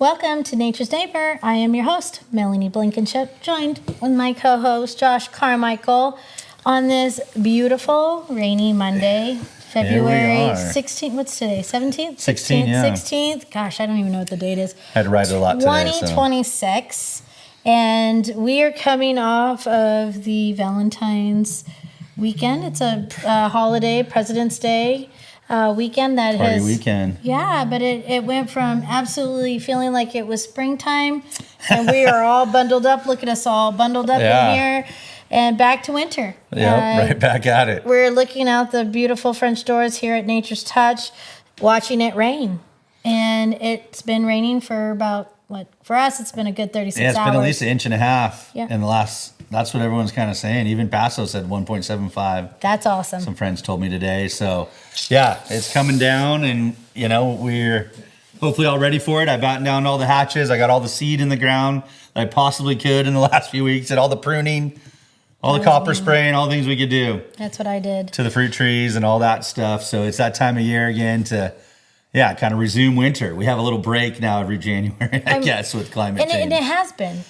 Welcome to Nature's Neighbor. I am your host, Melanie Blankenship, joined with my co-host, Josh Carmichael, on this beautiful, rainy Monday, February 16th. What's today? 17th? 16th, yeah. 16th. Gosh, I don't even know what the date is. I had to write it a lot today. 2026. And we are coming off of the Valentine's weekend. It's a holiday, President's Day weekend that Party has... weekend. Yeah, but it went from absolutely feeling like it was springtime and we are all bundled up. Look at us all bundled up in here. And back to winter. Yeah, right back at it. We're looking out the beautiful French doors here at Nature's Touch, watching it rain. And it's been raining for about, for us, it's been a good 36 hours. Yeah, it's been at least an inch and a half Yeah. in the last, that's what everyone's kind of saying. Even Paso said 1.75. That's awesome. Some friends told me today. So, yeah, it's coming down and, we're hopefully all ready for it. I battened down all the hatches. I got all the seed in the ground that I possibly could in the last few weeks, and all the pruning. All the copper spraying, all the things we could do. That's what I did. To the fruit trees and all that stuff. So it's that time of year again to, kind of resume winter. We have a little break now every January, I guess, with climate change. And it has been.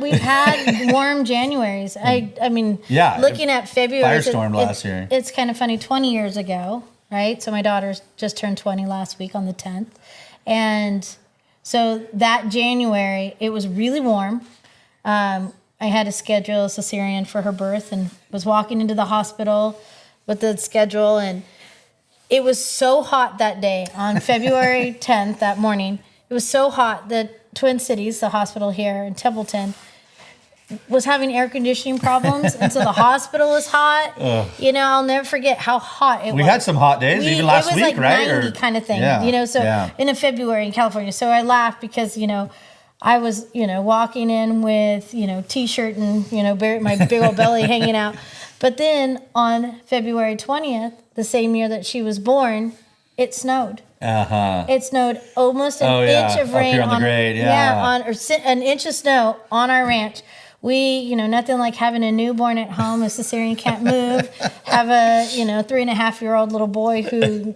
We've had warm Januaries. I mean, looking at February. Firestorm last year. It's kind of funny, 20 years ago, right? So my daughter's just turned 20 last week on the 10th. And so that January, it was really warm. I had to schedule a cesarean for her birth and was walking into the hospital with the schedule. And it was so hot that day on February 10th, that morning. It was so hot that Twin Cities, the hospital here in Templeton, was having air conditioning problems. And so the hospital was hot. I'll never forget how hot it was. We had some hot days, even last week, right? It was like 90 kind of thing, Yeah. in February in California. So I laughed because, I was, walking in with, T-shirt and, my big old belly hanging out. But then on February 20th, the same year that she was born, it snowed. It snowed almost an inch of rain. Up here on the grade, an inch of snow on our ranch. We, nothing like having a newborn at home, a cesarean can't move, have a, 3.5-year-old little boy who,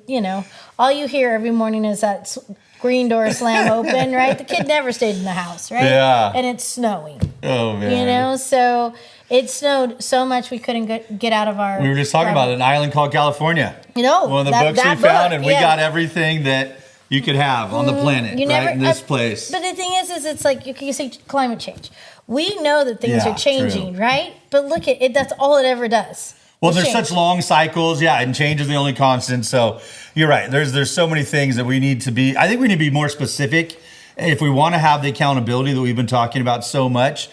all you hear every morning is that screen door slam open, right? The kid never stayed in the house, right? Yeah. And it's snowing. Oh, man. So it snowed so much we couldn't get out of our... We were just talking about an island called California. One of the books we found, and we got everything that you could have on the planet, right, in this place. But the thing is it's like, you say climate change. We know that things are changing, right? But look at it, that's all it ever does. Well, there's such long cycles, and change is the only constant. So you're right. There's so many things that we need to be. I think we need to be more specific if we want to have the accountability that we've been talking about so much.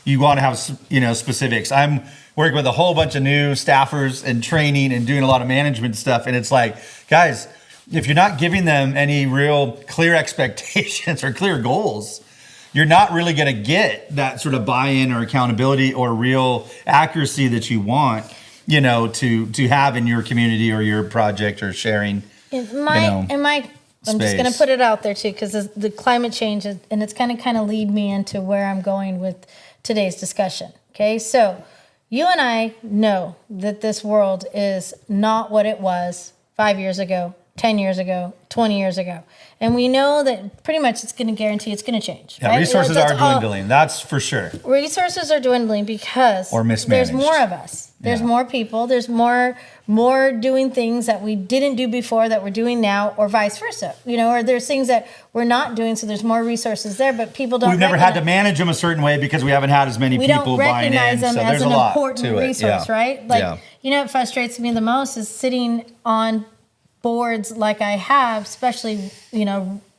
You want to have specifics. I'm working with a whole bunch of new staffers and training and doing a lot of management stuff, and it's like, guys, if you're not giving them any real clear expectations or clear goals, you're not really going to get that sort of buy-in or accountability or real accuracy that you want. To have in your community or your project or sharing. I'm just going to put it out there too, because the climate change and it's going to kind of lead me into where I'm going with today's discussion. Okay, so you and I know that this world is not what it was 5 years ago, 10 years ago, 20 years ago. And we know that pretty much it's going to guarantee it's going to change. Yeah, right? Resources are dwindling. That's for sure. Resources are dwindling because there's more of us. There's more people. There's more doing things that we didn't do before that we're doing now, or vice versa. Or there's things that we're not doing, so there's more resources there, but people don't. We've never had to manage them a certain way because we haven't had as many people buying in. We don't recognize them as an important resource, right? What frustrates me the most is sitting on boards like I have, especially,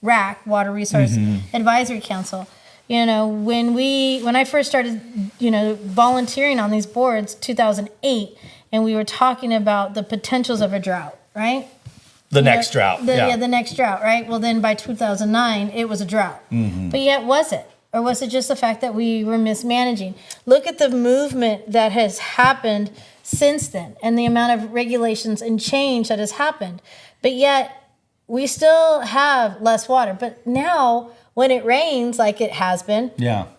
RAC, Water Resource Advisory Council. When I first started, volunteering on these boards, 2008, and we were talking about the potentials of a drought, right? The next drought. The next drought, right? Well, then by 2009, it was a drought. But yet, was it? Or was it just the fact that we were mismanaging? Look at the movement that has happened since then and the amount of regulations and change that has happened. But yet, we still have less water. But now, when it rains like it has been,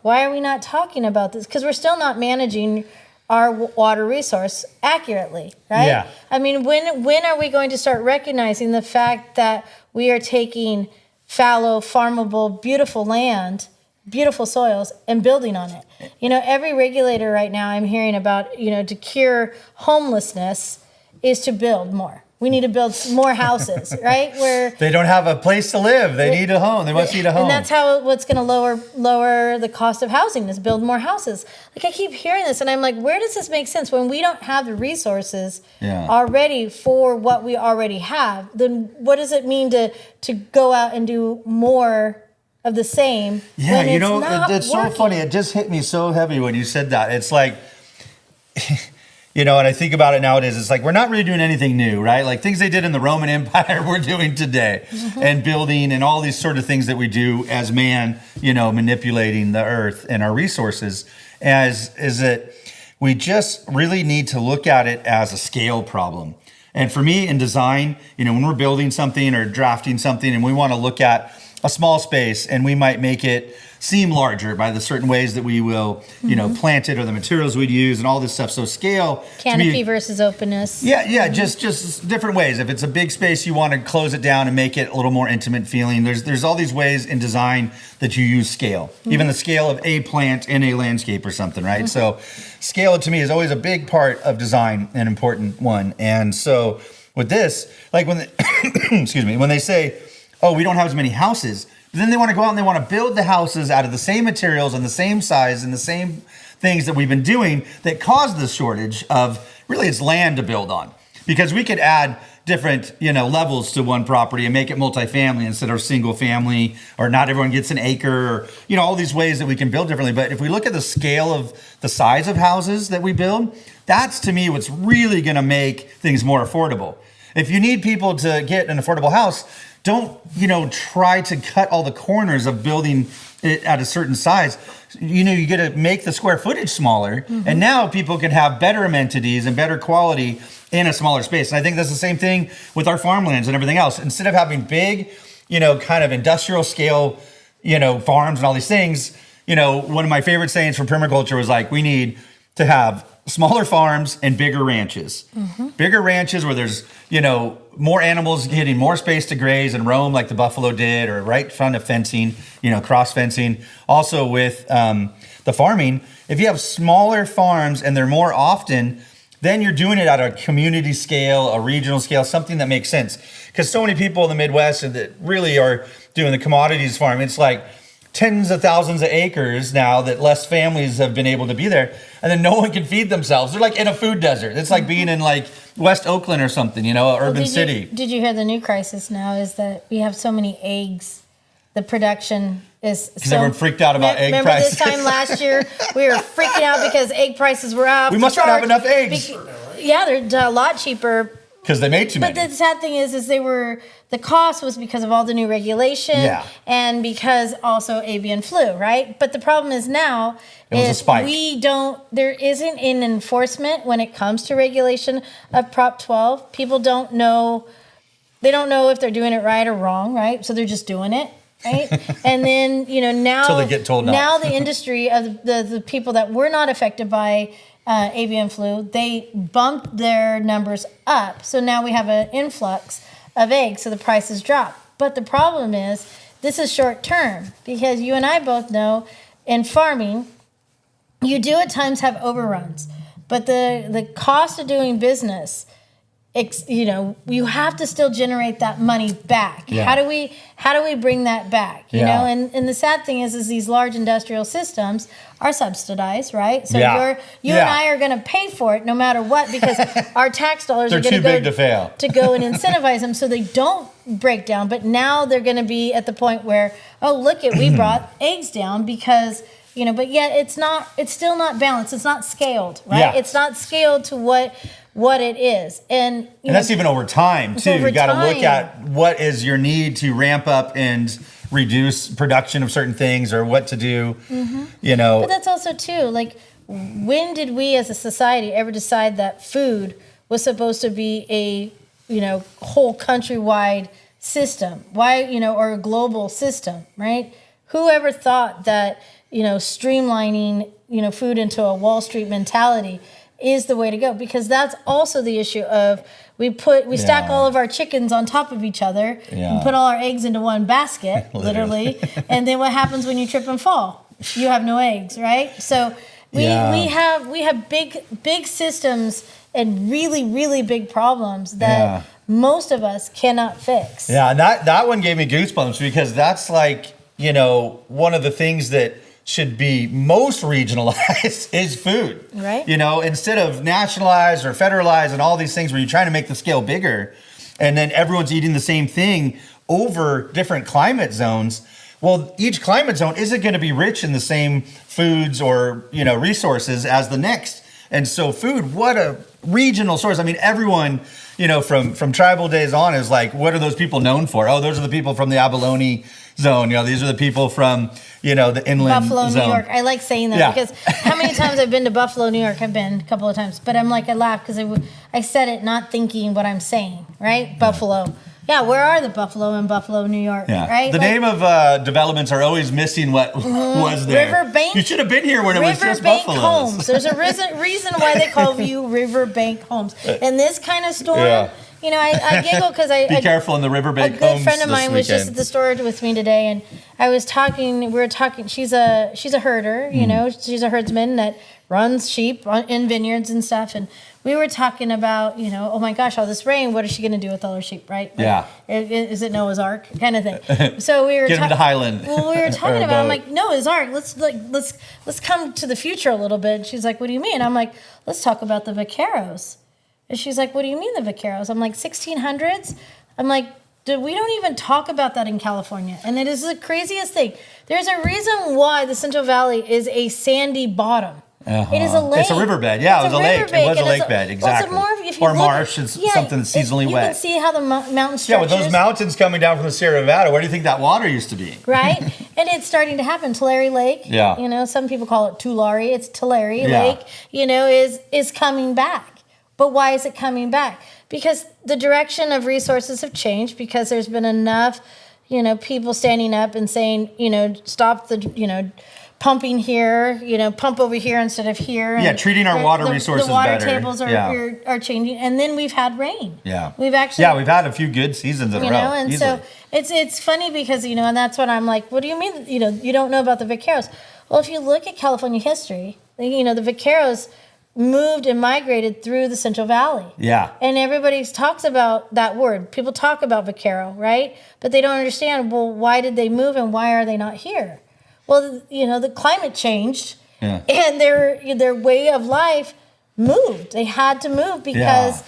why are we not talking about this? Because we're still not managing our water resource accurately, right? Yeah. I mean, when are we going to start recognizing the fact that we are taking fallow, farmable, beautiful land, beautiful soils, and building on it. Every regulator right now I'm hearing about, to cure homelessness is to build more. We need to build more houses, right? Where they don't have a place to live. They need a home. They must need a home. And that's what's going to lower the cost of housing is build more houses. Like I keep hearing this and I'm like, where does this make sense when we don't have the resources already for what we already have? Then what does it mean to go out and do more of the same? Yeah, when it's so funny. It just hit me so heavy when you said that. It's like, and I think about it nowadays, it's like we're not really doing anything new, right? Like things they did in the Roman Empire, we're doing today. And building and all these sort of things that we do as man, manipulating the earth and our resources, is that we just really need to look at it as a scale problem. And for me in design, when we're building something or drafting something and we want to look at a small space and we might make it seem larger by the certain ways that we will, plant it or the materials we'd use and all this stuff. So scale. Canopy versus openness. Yeah, just different ways. If it's a big space, you want to close it down and make it a little more intimate feeling. There's all these ways in design that you use scale. Even the scale of a plant in a landscape or something, right? So scale to me is always a big part of design, an important one. And so with this, like when when they say, oh, we don't have as many houses, but then they want to go out and they want to build the houses out of the same materials and the same size and the same things that we've been doing that caused this shortage of really it's land to build on. Because we could add different, levels to one property and make it multifamily instead of single family, or not everyone gets an acre, or, all these ways that we can build differently. But if we look at the scale of the size of houses that we build, that's to me what's really going to make things more affordable. If you need people to get an affordable house, don't, try to cut all the corners of building it at a certain size. You got to make the square footage smaller. And now people can have better amenities and better quality in a smaller space. And I think that's the same thing with our farmlands and everything else. Instead of having big, kind of industrial scale, farms and all these things, one of my favorite sayings from permaculture was like, we need to have smaller farms and bigger ranches. Bigger ranches where there's, more animals getting more space to graze and roam like the buffalo did, or right in front of fencing, cross fencing. Also with the farming, if you have smaller farms and they're more often, then you're doing it at a community scale, a regional scale, something that makes sense. Because so many people in the Midwest that really are doing the commodities farm, it's like tens of thousands of acres now that less families have been able to be there, and then no one can feed themselves. They're like in a food desert. It's like being in like West Oakland or something, an urban city. Did you hear the new crisis now is that we have so many eggs, the production is because everyone freaked out about egg prices. Remember this time last year we were freaking out because egg prices were up. We must not have enough eggs. They're a lot cheaper. Because they made too many. But the sad thing is the cost was because of all the new regulation and because also avian flu, right? But the problem is now there isn't an enforcement when it comes to regulation of Prop 12. People don't know if they're doing it right or wrong, right? So they're just doing it, right? And then, now until they get told not. Now the industry of the people that were not affected by avian flu, they bumped their numbers up. So now we have an influx of eggs, so the prices drop. But the problem is, this is short term, because you and I both know in farming, you do at times have overruns. But the cost of doing business, you have to still generate that money back. Yeah. How do we bring that back? You know, and the sad thing is these large industrial systems are subsidized, right? So you and I are going to pay for it no matter what, because our tax dollars are going to go and incentivize them so they don't break down. But now they're going to be at the point where, we brought eggs down because, but yet it's still not balanced. It's not scaled, right? Yeah. It's not scaled to what it is. And that's even over time too. You got to look at what is your need to ramp up and reduce production of certain things, or what to do, But that's also too, like, when did we as a society ever decide that food was supposed to be a, whole countrywide system? Why, or a global system, right? Whoever thought that, streamlining, food into a Wall Street mentality is the way to go, because that's also the issue of we stack all of our chickens on top of each other and put all our eggs into one basket, literally. And then what happens when you trip and fall? You have no eggs, right? So we have big systems and really, really big problems that most of us cannot fix. Yeah, and that one gave me goosebumps, because that's like, one of the things that should be most regionalized is food. Right. Instead of nationalized or federalized and all these things where you're trying to make the scale bigger and then everyone's eating the same thing over different climate zones. Well, each climate zone isn't going to be rich in the same foods or, resources as the next. And so food, what a regional source. I mean, everyone, from tribal days on is like, what are those people known for? Oh, those are the people from the Abalone zone. These are the people from, the inland Buffalo, zone. New York. I like saying that because how many times I've been to Buffalo, New York? I've been a couple of times, but I'm like, I laugh because I said it not thinking what I'm saying, right? Buffalo. Yeah, where are the buffalo in Buffalo, New York? Yeah. Right? The name of developments are always missing what was there. Riverbank. You should have been here when it was just Riverbank buffaloes. Homes. There's a reason why they call you Riverbank Homes. In this kind of storm, I giggle because Be careful in the Riverbank Homes. A Homes good friend of mine was just weekend. at the store with me today, and we were talking. She's a herder, she's a herdsman that runs sheep in vineyards and stuff, and we were talking about, oh my gosh, all this rain, what is she going to do with all her sheep, right? Is it Noah's Ark kind of thing? So we were Get them to Highland. Well, we were talking about, I'm like, Noah's Ark, let's come to the future a little bit. And she's like, what do you mean? I'm like, let's talk about the vaqueros. And she's like, what do you mean the vaqueros? I'm like, 1600s? I'm like, dude, we don't even talk about that in California. And it is the craziest thing. There's a reason why the Central Valley is a sandy bottom. It is a lake. It's a riverbed. Yeah, it was a lake. It was a lake bed, exactly. Or marsh. It's something that's seasonally wet. You can see how the mountain stretches. Yeah, with those mountains coming down from the Sierra Nevada, where do you think that water used to be? Right? And it's starting to happen. Tulare Lake, some people call it Tulare. It's Tulare Lake, is coming back. But why is it coming back? Because the direction of resources have changed, because there's been enough, people standing up and saying, stop the, pumping here, pump over here instead of here. Yeah, treating our water resources the water better. tables are changing, and then we've had rain. Yeah, we've had a few good seasons in a row. And easily. so it's funny because and that's what I'm like. What do you mean? You don't know about the vaqueros? Well, if you look at California history, the vaqueros moved and migrated through the Central Valley. Yeah. And everybody talks about that word. People talk about vaquero, right? But they don't understand, well, why did they move and why are they not here? Well, the climate changed, and their way of life moved. They had to move because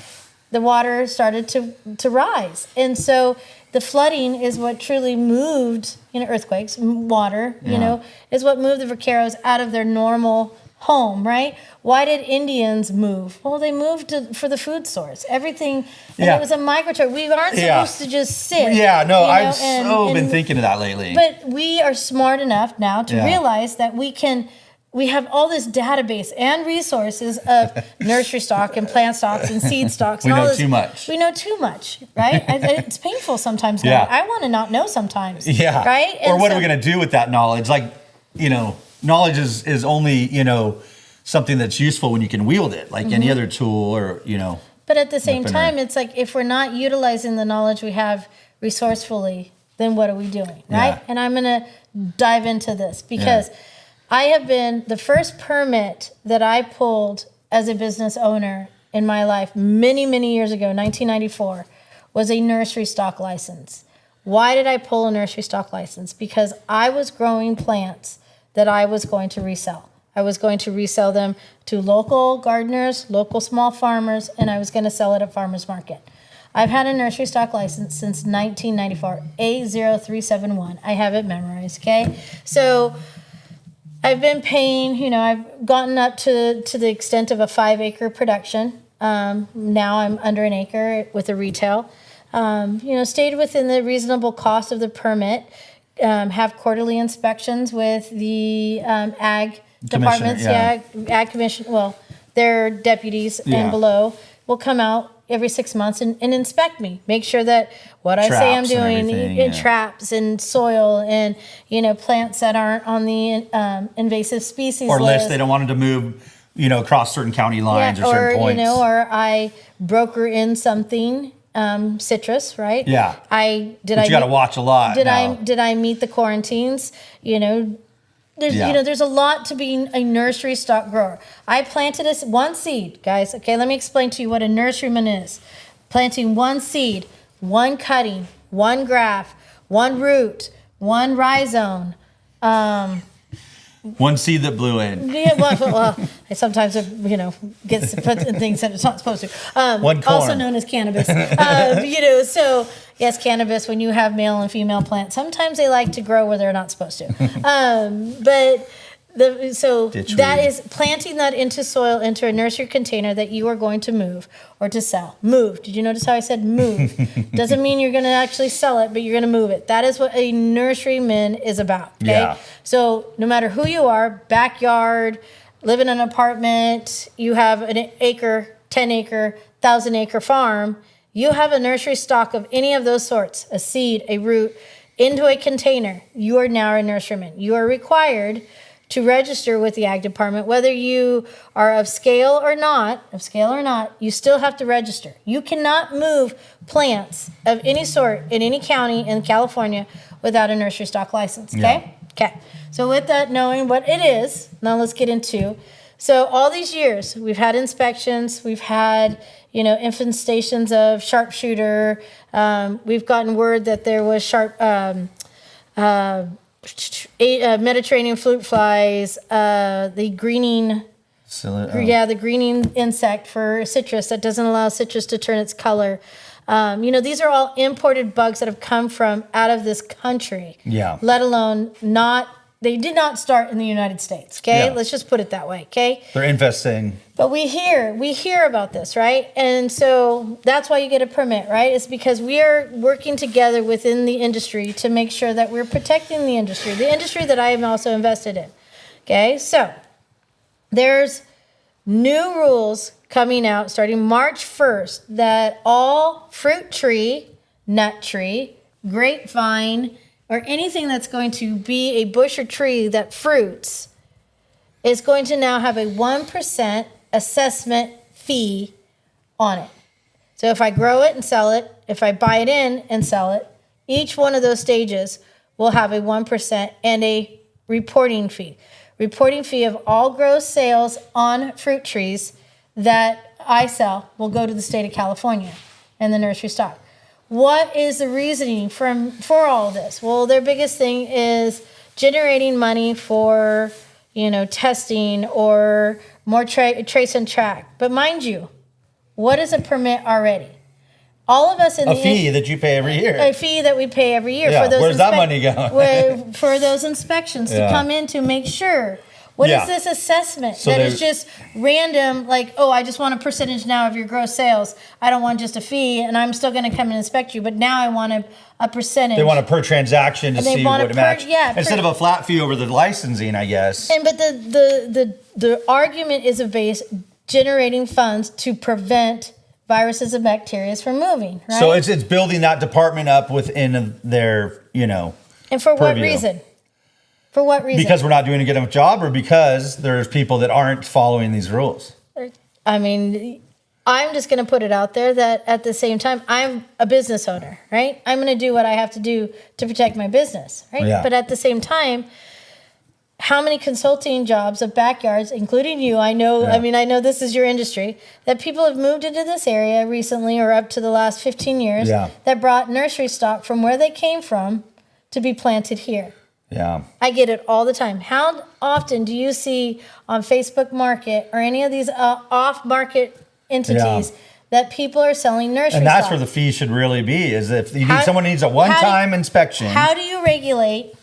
the water started to rise. And so the flooding is what truly moved, earthquakes, water, is what moved the vaqueros out of their normal home, right? Why did Indians move? Well, they moved for the food source. Everything, and it was a migratory. We aren't supposed to just sit. Yeah, no, I've been thinking of that lately. But we are smart enough now to realize that we have all this database and resources of nursery stock and plant stocks and seed stocks. We know too much. We know too much, right? It's painful sometimes. I want to not know sometimes. Yeah. Right? Or what are we going to do with that knowledge? Like, knowledge is only, something that's useful when you can wield it, like any other tool or, But at the same time, it's like if we're not utilizing the knowledge we have resourcefully, then what are we doing, right? And I'm going to dive into this because I have been the first permit that I pulled as a business owner in my life many, many years ago, 1994, was a nursery stock license. Why did I pull a nursery stock license? Because I was growing plants that I was going to resell. I was going to resell them to local gardeners, local small farmers, and I was going to sell it at farmers market. I've had a nursery stock license since 1994, A0371. I have it memorized, okay? So I've been paying, I've gotten up to the extent of a 5-acre production. Now I'm under an acre with a retail. Stayed within the reasonable cost of the permit. Have quarterly inspections with the ag departments, ag commission. Well, their deputies and below will come out every 6 months and inspect me, make sure that what I say I'm doing, and traps and soil and plants that aren't on the invasive species or list. They don't want them to move across certain county lines or certain points. Or I broker in something, citrus, right? Yeah. You got to watch a lot. Did I meet the quarantines? There's a lot to being a nursery stock grower. I planted one seed, guys. Okay, let me explain to you what a nurseryman is. Planting one seed, one cutting, one graft, one root, one rhizome. One seed that blew in. Yeah, well, I sometimes gets put in things that it's not supposed to. One corn. Also known as cannabis. So yes, cannabis. When you have male and female plants, sometimes they like to grow where they're not supposed to. That is planting that into soil, into a nursery container that you are going to move or to sell. Move. Did you notice how I said move? Doesn't mean you're going to actually sell it, but you're going to move it. That is what a nurseryman is about. Okay? Yeah. So no matter who you are, backyard, live in an apartment, you have an acre, 10 acre, 1,000 acre farm, you have a nursery stock of any of those sorts, a seed, a root, into a container. You are now a nurseryman. You are required to register with the ag department, whether you are of scale or not, you still have to register. You cannot move plants of any sort in any county in California without a nursery stock license, okay? Okay. So with that, knowing what it is, now let's get into. So all these years, we've had inspections, we've had, infestations of sharpshooter. We've gotten word that there was Mediterranean fruit flies, the greening, the greening insect for citrus that doesn't allow citrus to turn its color. These are all imported bugs that have come from out of this country. Yeah. Let alone they did not start in the United States. Okay, let's just put it that way. Okay. They're infesting. But we hear about this, right? And so that's why you get a permit, right? It's because we are working together within the industry to make sure that we're protecting the industry that I am also invested in. Okay, so there's new rules coming out starting March 1st that all fruit tree, nut tree, grapevine, or anything that's going to be a bush or tree that fruits is going to now have a 1% assessment fee on it. So if I grow it and sell it, if I buy it in and sell it, each one of those stages will have a 1% and a reporting fee. Reporting fee of all gross sales on fruit trees that I sell will go to the state of California and the nursery stock. What is the reasoning for all of this? Well, their biggest thing is generating money for, testing or more trace and track. But mind you, what is a permit already? All of us in a fee that you pay every year. A fee that we pay every year Yeah. for those. Where's that money going? For those inspections to come in to make sure. What is this assessment that is just random? Like, I just want a percentage now of your gross sales. I don't want just a fee, and I'm still going to come and inspect you. But now I want a percentage. They want a per transaction to see what it matches. Yeah, instead of a flat fee over the licensing, I guess. But the argument is generating funds to prevent viruses and bacteria from moving. Right? So it's building that department up within their And for what reason? For what reason? Because we're not doing a good enough job, or because there's people that aren't following these rules? I mean, I'm just going to put it out there that at the same time, I'm a business owner, right? I'm going to do what I have to do to protect my business, right? Yeah. But at the same time, how many consulting jobs of backyards, including you, I know this is your industry, that people have moved into this area recently or up to the last 15 years that brought nursery stock from where they came from to be planted here. Yeah. I get it all the time. How often do you see on Facebook Market or any of these off-market entities that people are selling nursery stock? And that's where the fee should really be, is if someone needs a one-time inspection. How do you regulate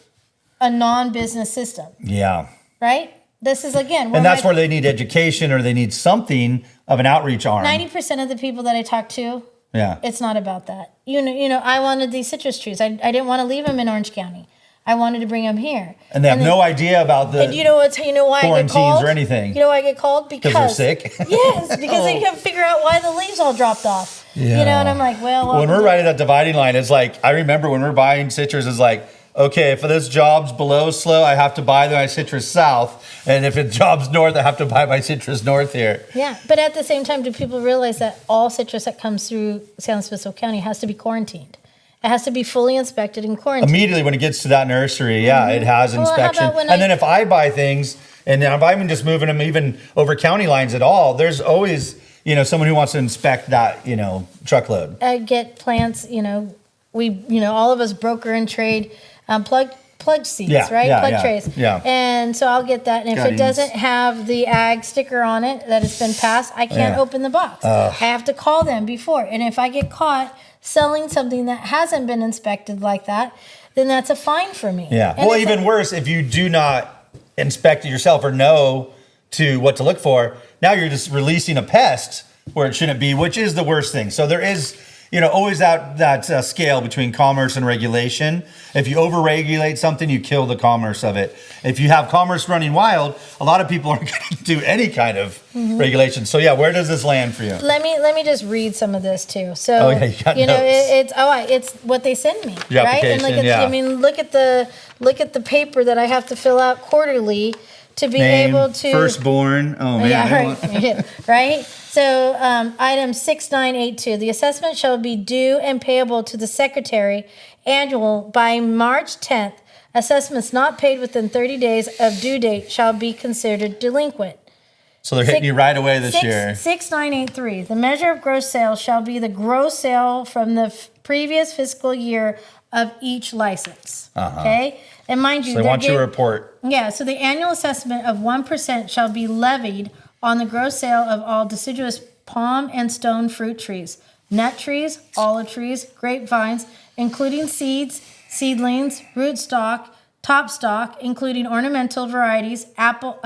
a non-business system? Yeah. Right? This is, again... And that's where they need education, or they need something of an outreach arm. 90% of the people that I talk to, it's not about that. I wanted these citrus trees. I didn't want to leave them in Orange County. I wanted to bring them here. And they have no idea about the why quarantines I get called? or anything. You know why I get called? Because they're sick? Yes, because they can't figure out why the leaves all dropped off. Yeah. And I'm like, well... When we're riding that dividing line, it's like, I remember when we're buying citrus, it's like, okay, if this job's below slow, I have to buy my citrus south. And if it job's north, I have to buy my citrus north here. Yeah, but at the same time, do people realize that all citrus that comes through San Luis Obispo County has to be quarantined? It has to be fully inspected and quarantined. Immediately when it gets to that nursery, yeah, it has Well, how inspection. about when And then if I buy things, and if I'm just moving them even over county lines at all, there's always, someone who wants to inspect that, truckload. I get plants, all of us broker and trade plug seeds, Yeah, right? yeah, Plug yeah, trays. yeah. And so I'll get that. And if it Cuttings. doesn't have the ag sticker on it that it's been passed, I can't Yeah. open the box. I have to call them before. And if I get caught selling something that hasn't been inspected like that, then that's a fine for me. Yeah. And Well, it's even worse, if you do not inspect it yourself or know what to look for, now you're just releasing a pest where it shouldn't be, which is the worst thing. So there is, always that scale between commerce and regulation. If you overregulate something, you kill the commerce of it. If you have commerce running wild, a lot of people aren't going to do any kind of regulation. So yeah, where does this land for you? Let me just read some of this too. So Oh, yeah, you got notes. it's what they send me, Your right? And application, yeah. look at the paper that I have to fill out quarterly to be Name, able to firstborn. Oh man. Yeah, I don't right. want- Right. So item 6982, the assessment shall be due and payable to the secretary annual by March 10th. Assessments not paid within 30 days of due date shall be considered delinquent. So they're hitting you right away this year. 6983, the measure of gross sales shall be the gross sale from the previous fiscal year of each license. Okay? And mind you, So they want you to they're report. yeah, so the annual assessment of 1% shall be levied on the gross sale of all deciduous palm and stone fruit trees, nut trees, olive trees, grapevines, including seeds, seedlings, rootstock, topstock, including ornamental varieties, apple,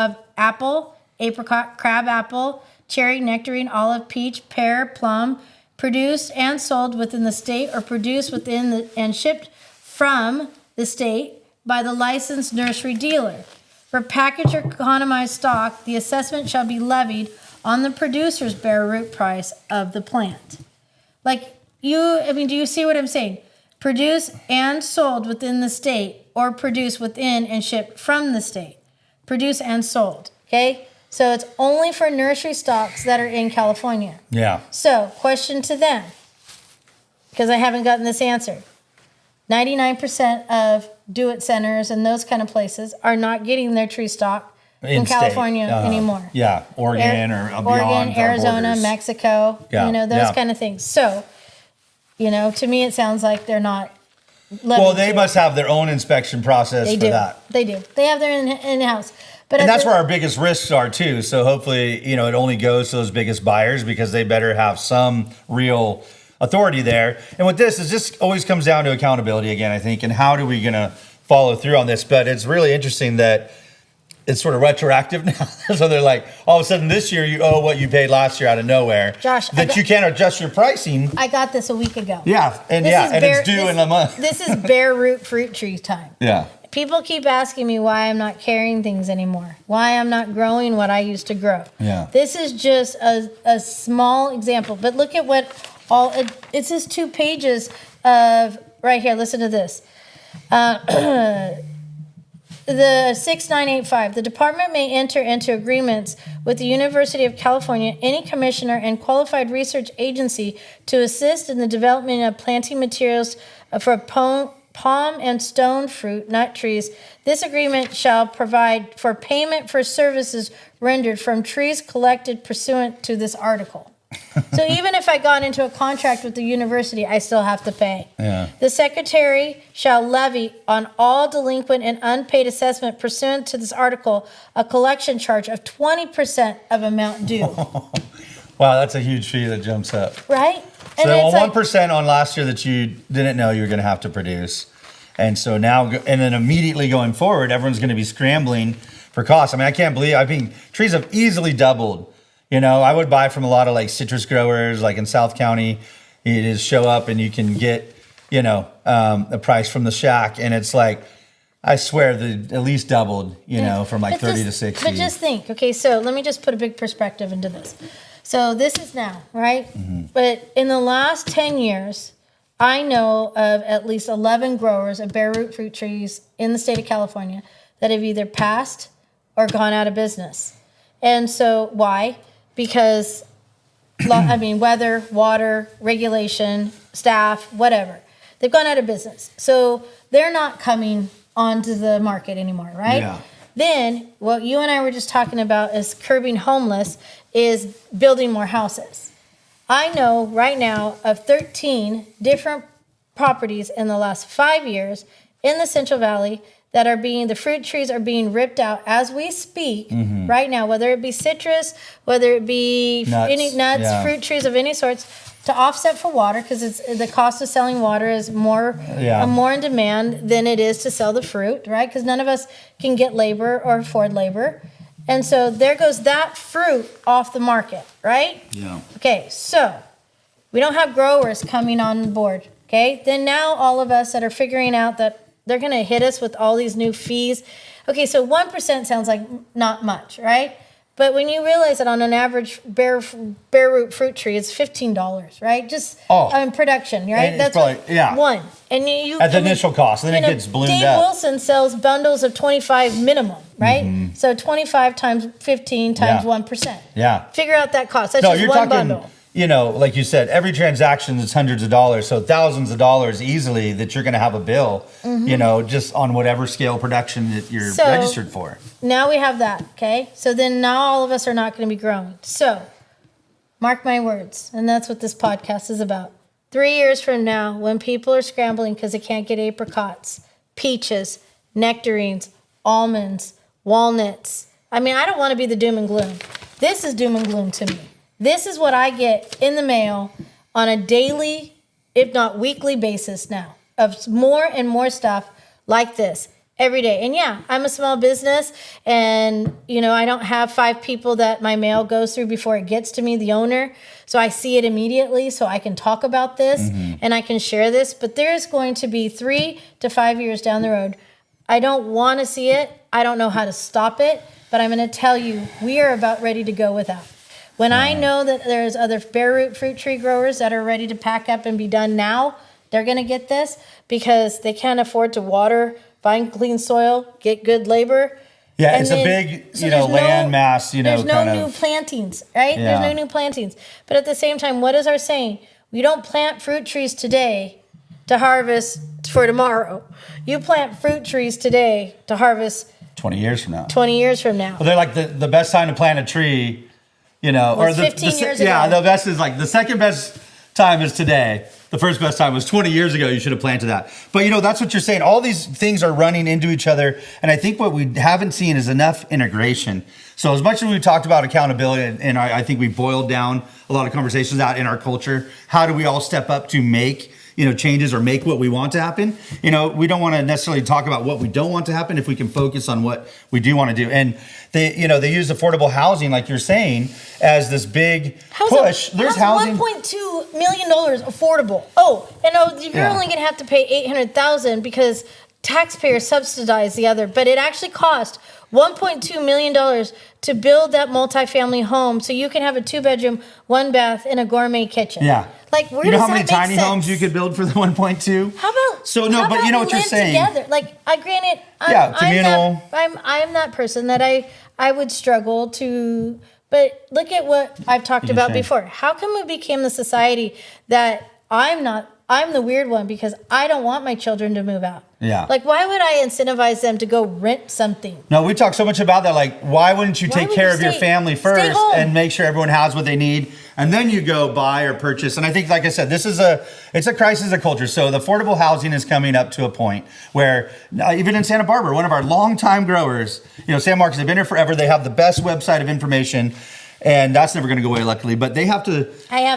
apricot, crab apple, cherry, nectarine, olive, peach, pear, plum, produced and sold within the state or produced within and shipped from the state by the licensed nursery dealer. For packaged or economized stock, the assessment shall be levied on the producer's bare root price of the plant. Do you see what I'm saying? Produce and sold within the state or produce within and shipped from the state. Produce and sold, okay? So it's only for nursery stocks that are in California. Yeah. So, question to them, because I haven't gotten this answer. 99% of do-it centers and those kind of places are not getting their tree stock in state. California anymore. Yeah, Oregon or beyond Oregon, our Arizona, borders. Mexico, Yeah, those yeah. kind of things. So, to me, it sounds like they're not. Well, they must have their own inspection process They for do. that. They do. They have their in-house. But And at that's the- where our biggest risks are too. So hopefully, it only goes to those biggest buyers because they better have some real authority there. And with this, it just always comes down to accountability again, I think, and how do we gonna follow through on this? But it's really interesting that it's sort of retroactive now. So they're like, all of a sudden this year you owe what you paid last year out of nowhere. Josh, that you can't adjust your pricing. I got this a week ago. Yeah, and This is it's due in a month. This is bare root fruit tree time. Yeah. People keep asking me why I'm not carrying things anymore, why I'm not growing what I used to grow. Yeah. This is just a small example, but look at what it's just 2 pages of, right here, listen to this. The 6985, the department may enter into agreements with the University of California, any commissioner and qualified research agency to assist in the development of planting materials for palm and stone fruit nut trees. This agreement shall provide for payment for services rendered from trees collected pursuant to this article. So even if I got into a contract with the university, I still have to pay. Yeah. The secretary shall levy on all delinquent and unpaid assessment pursuant to this article a collection charge of 20% of amount due. Wow, that's a huge fee that jumps up. Right? So it's on 1% on last year that you didn't know you were going to have to produce. And so now, and then immediately going forward, everyone's going to be scrambling for costs. I mean, I can't believe, trees have easily doubled. I would buy from a lot of like citrus growers, like in South County, you just show up and you can get, a price from the shack. And it's like, I swear they at least doubled, from like 30 to 60. But just think, okay, so let me just put a big perspective into this. So this is now, right? Mm-hmm. But in the last 10 years, I know of at least 11 growers of bare root fruit trees in the state of California that have either passed or gone out of business. And so why? Because, weather, water, regulation, staff, whatever. They've gone out of business. So they're not coming onto the market anymore, right? Yeah. Then what you and I were just talking about is curbing homeless is building more houses. I know right now of 13 different properties in the last 5 years in the Central Valley that are the fruit trees are being ripped out as we speak right now, whether it be citrus, whether it be any nuts, fruit trees of any sorts, to offset for water, because the cost of selling water is more in demand than it is to sell the fruit, right? Because none of us can get labor or afford labor. And so there goes that fruit off the market, right? Yeah. Okay, so we don't have growers coming on board, okay? Then now all of us that are figuring out that they're going to hit us with all these new fees. Okay, so 1% sounds like not much, right? But when you realize that on an average bare root fruit tree, it's $15, right? Just on production, right? And that's probably, one. And you at the initial cost, and then it gets ballooned Dave up. Wilson sells bundles of 25 minimum, right? So 25 times 15 times 1%. Yeah. Figure out that cost. That's just one bundle. You know, like you said, every transaction is hundreds of dollars, so thousands of dollars easily that you're going to have a bill, you know, just on whatever scale production that you're registered for. Now we have that, okay? So then now all of us are not going to be growing. So mark my words, and that's what this podcast is about. 3 years from now, when people are scrambling because they can't get apricots, peaches, nectarines, almonds, walnuts. I mean, I don't want to be the doom and gloom. This is doom and gloom to me. This is what I get in the mail on a daily, if not weekly basis now, of more and more stuff like this every day. And yeah, I'm a small business, and you know, I don't have 5 people that my mail goes through before it gets to me, the owner. So I see it immediately, so I can talk about this and I can share this. But there's going to be 3 to 5 years down the road. I don't want to see it. I don't know how to stop it, but I'm going to tell you, we are about ready to go without. When I know that there's other bare root fruit tree growers that are ready to pack up and be done now, they're going to get this because they can't afford to water, find clean soil, get good labor. Yeah, And it's then- a big, so you know, there's land mass, you know, There's no kind new of. plantings, right? Yeah. There's no new plantings. But at the same time, what is our saying? We don't plant fruit trees today to harvest for tomorrow. You plant fruit trees today to harvest 20 years from now. 20 years from now. Well, they're like the best time to plant a tree, you know, Was 15 years ago. Yeah, the best is like the second best time is today. The first best time was 20 years ago. You should have planted that. But you know, that's what you're saying. All these things are running into each other. And I think what we haven't seen is enough integration. So as much as we talked about accountability, and I think we boiled down a lot of conversations out in our culture, how do we all step up to make, you know, changes or make what we want to happen? You know, we don't want to necessarily talk about what we don't want to happen if we can focus on what we do want to do. And they use affordable housing, like you're saying, as this big push. There's housing. $1.2 million affordable. Oh, and you're only going to have to pay $800,000 because taxpayers subsidize the other. But it actually cost $1.2 million to build that multifamily home so you can have a 2-bedroom, 1-bath, and a gourmet kitchen. Yeah. Like, where you know does how many that make tiny sense? homes you could build for the 1.2? How about So no, how but about you know we what you're live saying. Together? Like, granted, communal. I'm that person that I would struggle to. But look at what I've talked about saying. before. How come we became the society that I'm the weird one because I don't want my children to move out. Yeah. Like, why would I incentivize them to go rent something? No, we talk so much about that. Like, why wouldn't you take would care you of your stay- family stay first home? and make sure everyone has what they need, and then you go buy or purchase? And I think, like I said, it's a crisis of culture. So the affordable housing is coming up to a point where even in Santa Barbara, one of our longtime growers, San Marcos, they've been here forever. They have the best website of information. And that's never going to go away, luckily. But they have to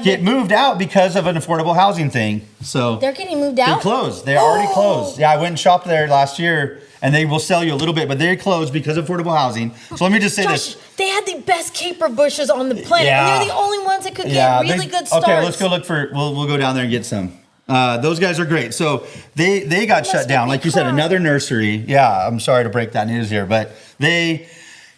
get moved out because of an affordable housing thing. So they're getting moved out? They're closed. They're already closed. Yeah, I went and shopped there last year, and they will sell you a little bit, but they're closed because of affordable housing. So let me just say Josh, this. they had the best caper bushes on the planet. Yeah. And they're the only ones that could get really good starts. Okay, let's go look for, we'll go down there and get some. Those guys are great. So they got shut down. Like you said, another nursery. Yeah, I'm sorry to break that news here, but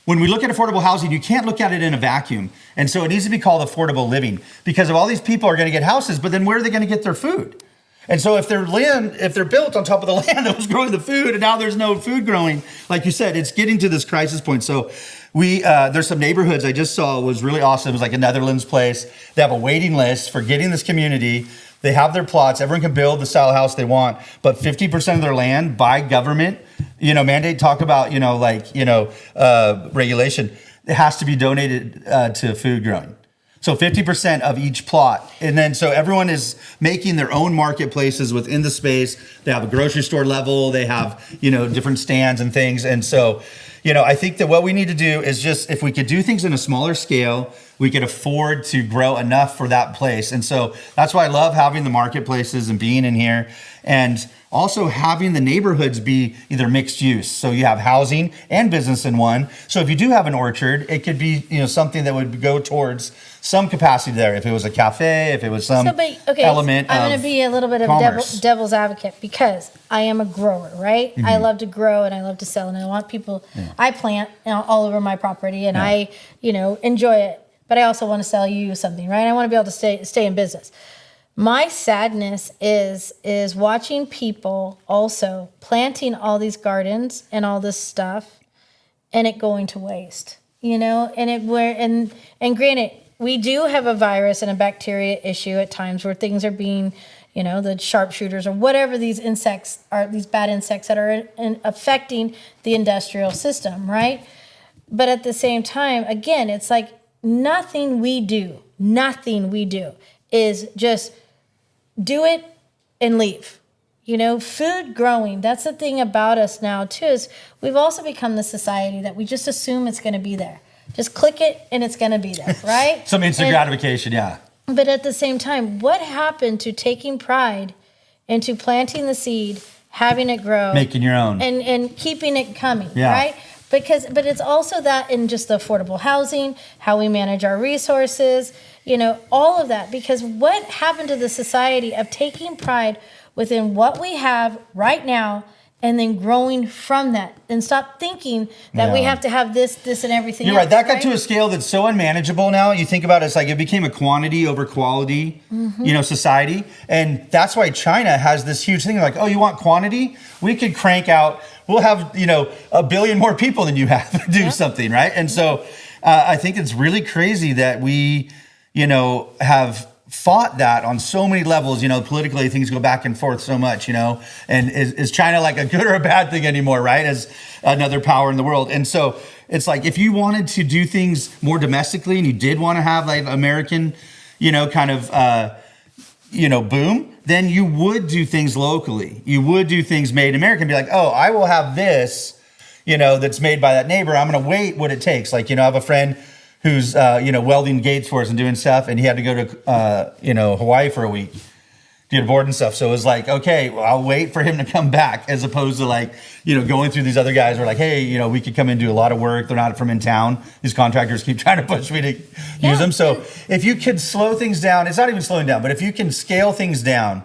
when we look at affordable housing, you can't look at it in a vacuum. And so it needs to be called affordable living because of all these people are going to get houses, but then where are they going to get their food? And so if they're built on top of the land that was growing the food, and now there's no food growing, like you said, it's getting to this crisis point. So there's some neighborhoods I just saw, it was really awesome. It was like a Netherlands place. They have a waiting list for getting this community. They have their plots. Everyone can build the style house they want, but 50% of their land by government, mandate, talk about, regulation, it has to be donated to food growing. So 50% of each plot. And then so everyone is making their own marketplaces within the space. They have a grocery store level. They have, different stands and things. And so, I think that what we need to do is just, if we could do things in a smaller scale, we could afford to grow enough for that place. And so that's why I love having the marketplaces and being in here. And also having the neighborhoods be either mixed use. So you have housing and business in one. So if you do have an orchard, it could be, something that would go towards some capacity there. If it was a cafe, if it was some element I'm going to be a little bit of devil's advocate because I am a grower, right? I love to grow and I love to sell and I want people, I plant all over my property and I, enjoy it. But I also want to sell you something, right? I want to be able to stay in business. My sadness is watching people also planting all these gardens and all this stuff and it going to waste, and granted, we do have a virus and a bacteria issue at times where things are being, the sharpshooters or whatever these insects are, these bad insects that are affecting the industrial system, right? But at the same time, again, it's like nothing we do is just do it and leave. Food growing, that's the thing about us now too, is we've also become the society that we just assume it's going to be there. Just click it and it's going to be there, right? Some instant gratification, yeah. But at the same time, what happened to taking pride into planting the seed, having it grow, making your own, and keeping it coming, right? But it's also that in just the affordable housing, how we manage our resources, all of that. Because what happened to the society of taking pride within what we have right now and then growing from that and stop thinking that we have to have this and everything You're else, right. That got to a scale that's so unmanageable now. You think about it, it's like it became a quantity over quality, society. And that's why China has this huge thing like, oh, you want quantity? We could crank out, we'll have, 1 billion more people than you have do something, right? And so I think it's really crazy that we, have fought that on so many levels. Politically things go back and forth so much, and is China like a good or a bad thing anymore, right? As another power in the world. And so it's like, if you wanted to do things more domestically and you did want to have like American, boom, then you would do things locally. You would do things made in America and be like, oh, I will have this, that's made by that neighbor. I'm going to wait what it takes. Like, I have a friend who's, welding gates for us and doing stuff. And he had to go to, Hawaii for a week, get board and stuff. So it was like, okay, well, I'll wait for him to come back as opposed to like, going through these other guys who are like, hey, we could come and do a lot of work. They're not from in town. These contractors keep trying to push me to use them. So if you could slow things down, it's not even slowing down, but if you can scale things down,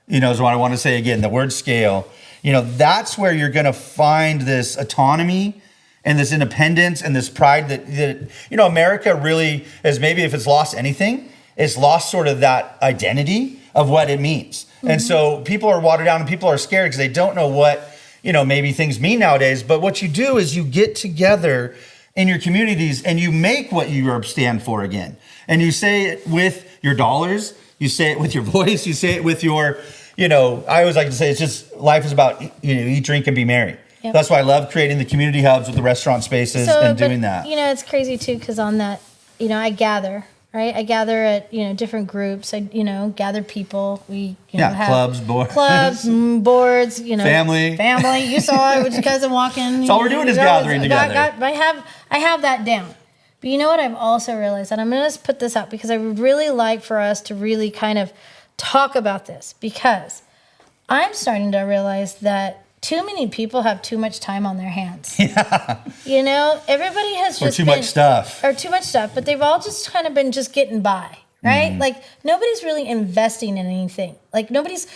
is what I want to say again, the word scale, that's where you're going to find this autonomy and this independence and this pride that America really is, maybe if it's lost anything, it's lost sort of that identity of what it means. And so people are watered down and people are scared because they don't know what, maybe things mean nowadays. But what you do is you get together in your communities and you make what you stand for again. And you say it with your dollars, you say it with your voice, you say it with your, I always like to say it's just life is about, eat, drink, and be merry. Yep. That's why I love creating the community hubs with the restaurant spaces and doing that. It's crazy too, because on that, I gather, right? I gather at, different groups. I, gather people. We, have clubs, boards, family. You saw it with your cousin walking. That's all we're doing is gathering together. I have that down. But you know what I've also realized, and I'm going to put this out because I would really like for us to really kind of talk about this, because I'm starting to realize that too many people have too much time on their hands. Yeah. Everybody has just too much stuff, but they've all just kind of been just getting by, right? Like nobody's really investing in anything. Like everybody's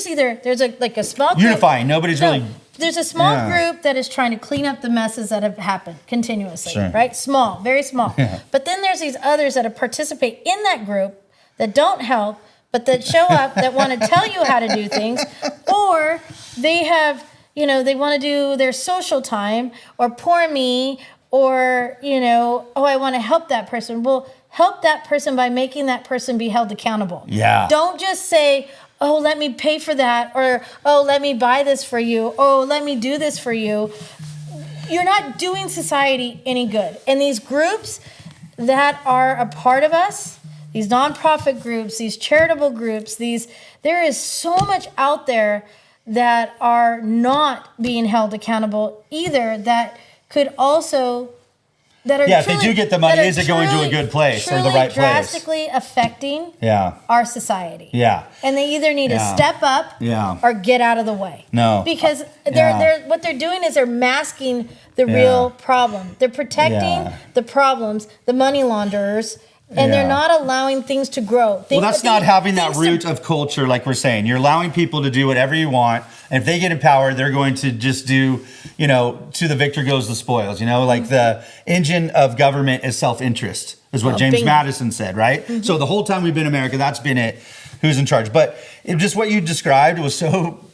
either, there's a small group. Unifying. Really. There's a small group that is trying to clean up the messes that have happened continuously, right? Small, very small. Yeah. But then there's these others that participate in that group that don't help, but that show up that want to tell you how to do things, or they have, they want to do their social time, or poor me, or, oh, I want to help that person. Well, help that person by making that person be held accountable. Yeah. Don't just say, oh, let me pay for that, or, oh, let me buy this for you, oh, let me do this for you. You're not doing society any good. And these groups that are a part of us, these nonprofit groups, these charitable groups, there is so much out there that are not being held accountable either, that could also, that are if they do get the money, is it going to a good place or the right place? Drastically affecting our society. Yeah. And they either need to step up or get out of the way. No. Because they're what they're doing is they're masking the real problem. They're protecting the problems, the money launderers, and they're not allowing things to grow. Well, that's not having that root of culture, like we're saying. You're allowing people to do whatever you want. And if they get empowered, they're going to just do, to the victor goes the spoils. Like the engine of government is self-interest, is what James Madison said, right? Mm-hmm. So the whole time we've been in America, that's been it. Who's in charge? But just what you described was so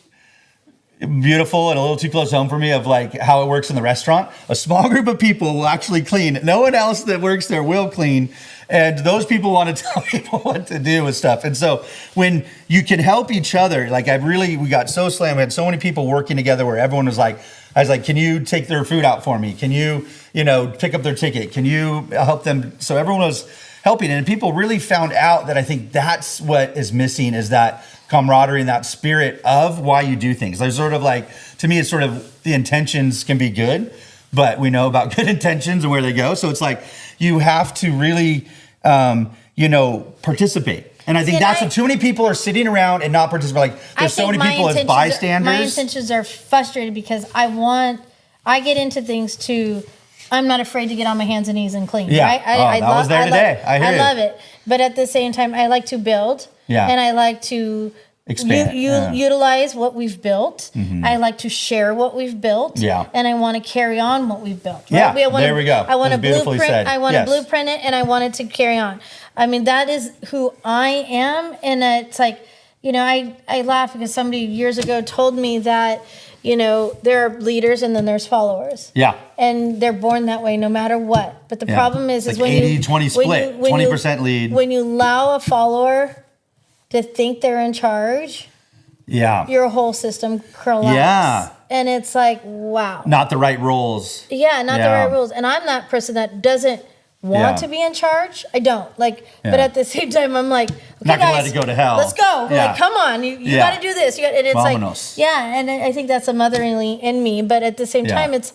beautiful and a little too close home for me, of like how it works in the restaurant. A small group of people will actually clean. No one else that works there will clean. And those people want to tell people what to do with stuff. And so when you can help each other, like we got so slammed. We had so many people working together where everyone was like, I was like, can you take their food out for me? Can you, pick up their ticket? Can you help them? So everyone was helping. And people really found out that I think that's what is missing, is that camaraderie and that spirit of why you do things. There's sort of like, to me, it's sort of the intentions can be good, but we know about good intentions and where they go. So it's like, you have to really, participate. And I think what too many people are sitting around and not participate. Like there's so many people as bystanders. My intentions are frustrated because I get into things too. I'm not afraid to get on my hands and knees and clean. Yeah. Right? I was there today. I love it. But at the same time, I like to build. Yeah. And I like to expand. Utilize what we've built. Mm-hmm. I like to share what we've built. Yeah. And I want to carry on what we've built. Right? Yeah. There we go. I want to blueprint. I want to blueprint it, and I want it to carry on. I mean, that is who I am. And it's like, I laugh because somebody years ago told me that, there are leaders and then there's followers. Yeah. And they're born that way no matter what. But the problem is like when 80-20 split, 20% lead. When you allow a follower to think they're in charge, your whole system collapses. Yeah. And it's like, wow. Not the right roles. Yeah, not the right rules. And I'm that person that doesn't want to be in charge. I don't. But at the same time, I'm like, okay, not gonna guys, let it go to hell. Let's go. Like, come on. You got to do this. And it's Vámonos. and I think that's a motherly in me. But at the same time, it's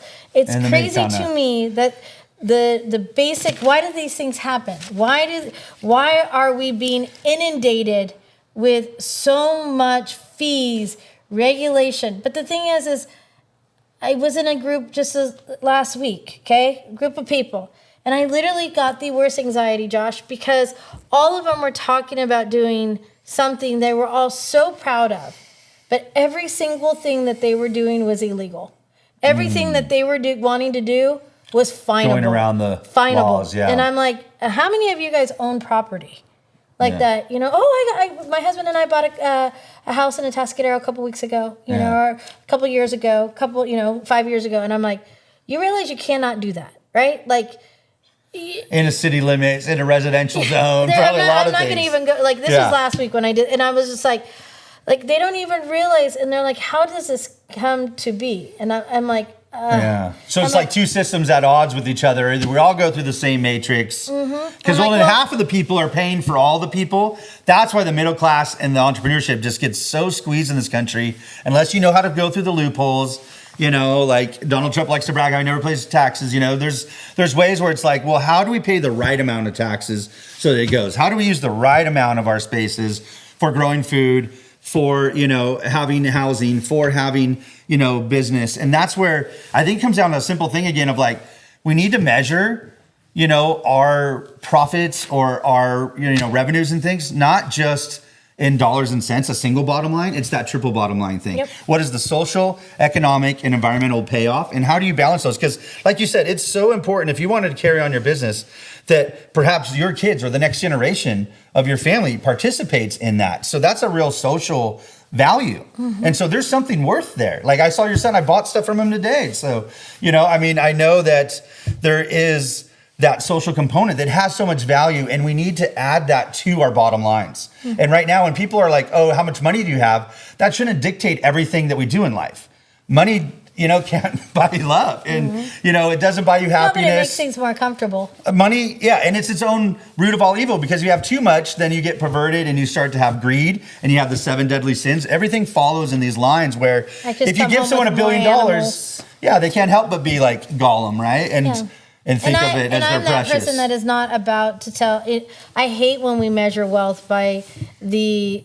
crazy to me that the basic, why do these things happen? Why are we being inundated with so much fees, regulation? But the thing is I was in a group just last week, okay? A group of people. And I literally got the worst anxiety, Josh, because all of them were talking about doing something they were all so proud of. But every single thing that they were doing was illegal. Everything that they were wanting to do was finable. Going around the laws, And I'm like, how many of you guys own property? Like that, my husband and I bought a house in Atascadero a couple weeks ago, or a couple years ago, 5 years ago. And I'm like, you realize you cannot do that, right? Like, in a city limits, in a residential zone, probably a lot of things. I'm not going to even go, this was last week when I did, and I was just like, they don't even realize, and they're like, how does this come to be? And I'm like, So it's like two systems at odds with each other. We all go through the same matrix. Because only half of the people are paying for all the people. That's why the middle class and the entrepreneurship just gets so squeezed in this country. Unless you know how to go through the loopholes. Like Donald Trump likes to brag how he never pays taxes. There's ways where it's like, well, how do we pay the right amount of taxes so that it goes? How do we use the right amount of our spaces for growing food, for, having housing, for having, business? And that's where I think it comes down to a simple thing again of like, we need to measure, our profits or our, revenues and things, not just in dollars and cents, a single bottom line, it's that triple bottom line thing. Yep. What is the social, economic, and environmental payoff? And how do you balance those? Because like you said, it's so important if you wanted to carry on your business that perhaps your kids or the next generation of your family participates in that. So that's a real social value. And so there's something worth there. Like I saw your son, I bought stuff from him today. So, I mean, I know that there is that social component that has so much value, and we need to add that to our bottom lines. And right now, when people are like, oh, how much money do you have? That shouldn't dictate everything that we do in life. Money, can't buy love. And, it doesn't buy you No, but it makes happiness. things more comfortable. Money, yeah, and it's its own root of all evil, because you have too much, then you get perverted and you start to have greed, and you have the 7 deadly sins. Everything follows in these lines where I just if you come give home someone $1 with billion, more animals. yeah, they can't help but be like Gollum, right? And think of it as I'm they're that precious. person that is not about to tell it. I hate when we measure wealth by the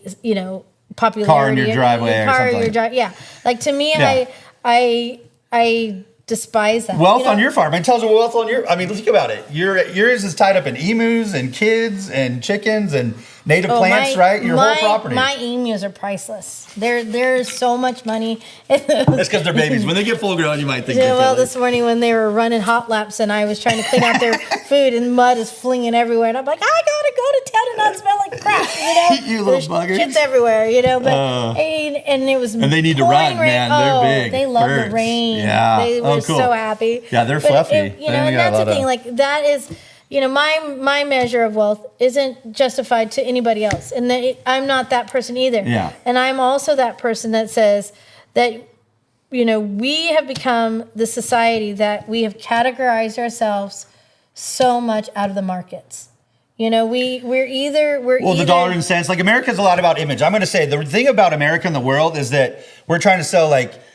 popularity. Car in your driveway or car something in your like drive. Yeah, like to me, Yeah. I despise that. Wealth on your farm. And tells you wealth on your. I mean, think about it. Yours is tied up in emus and kids and chickens and native plants, right? Your whole property. My emus are priceless. There's so much money in those. That's because they're babies. When they get full grown, you might think. Yeah, they're well, silly. this morning when they were running hot laps and I was trying to clean out their food and mud is flinging everywhere, and I'm like, I gotta go to town and not smell like crap, You little There's buggers. shit's everywhere, But and it was And they need to pouring run, rain. man. Oh, They're big they love birds. the rain. Yeah. They Oh, were cool. so happy. Yeah, they're But fluffy. and They only got that's a the lot thing. of- Like that is. My measure of wealth isn't justified to anybody else, and I'm not that person either. Yeah. And I'm also that person that says that we have become the society that we have categorized ourselves so much out of the markets. We're either the dollar and cents. Like America's a lot about image. I'm going to say the thing about America and the world is that we're trying to sell